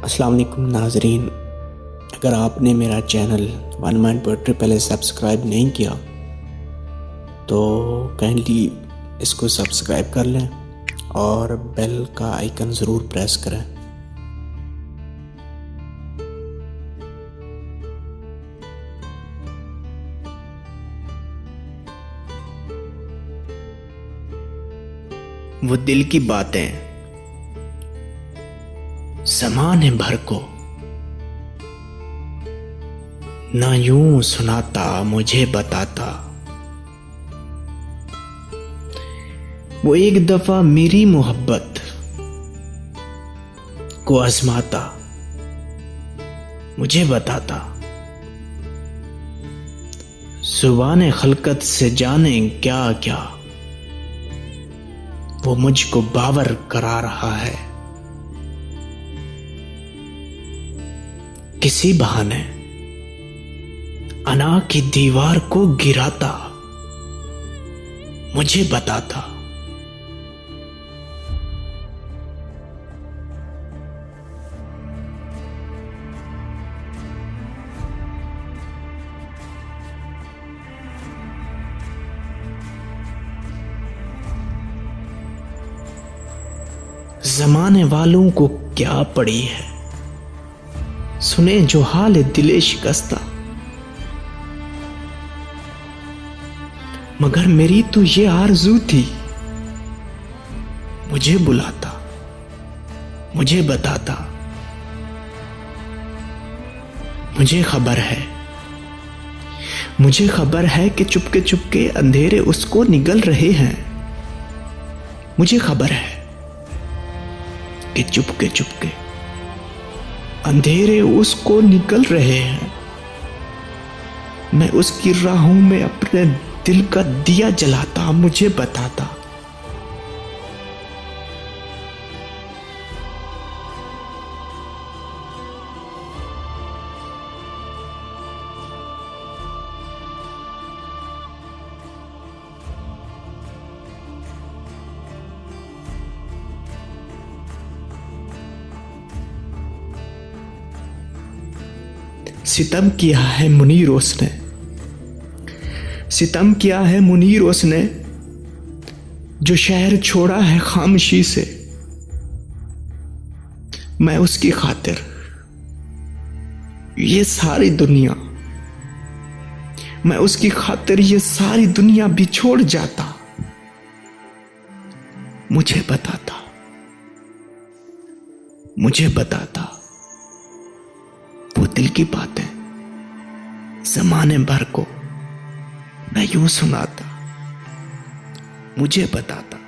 अस्सलाम वालेकुम नाजरीन। अगर आपने मेरा चैनल वन माइंड पोएट्री पहले सब्सक्राइब नहीं किया तो काइंडली इसको सब्सक्राइब कर लें और बेल का आइकन ज़रूर प्रेस करें। वो दिल की बातें ज़माने भर को ना यूं सुनाता मुझे बताता, वो एक दफा मेरी मोहब्बत को आजमाता मुझे बताता। ज़ुबान खलकत से जाने क्या क्या वो मुझको बावर करा रहा है। किसी बहाने अना की दीवार को गिराता मुझे बताता। जमाने वालों को क्या पड़ी है, सुने जो हाल दिले शिकस्ता। मगर मेरी तो ये आरज़ू थी, मुझे बुलाता मुझे बताता। मुझे खबर है कि चुपके चुपके अंधेरे उसको निगल रहे हैं। मुझे खबर है कि चुपके चुपके अंधेरे उसको निकल रहे हैं। मैं उसकी राहों में अपने दिल का दिया जलाता मुझे बताता। सितम किया है मुनीर उसने, जो शहर छोड़ा है खामोशी से। मैं उसकी खातिर ये सारी दुनिया बिछोड़ जाता मुझे बताता। वो दिल की बातें ज़माने भर को न यूं सुनाता मुझे बताता।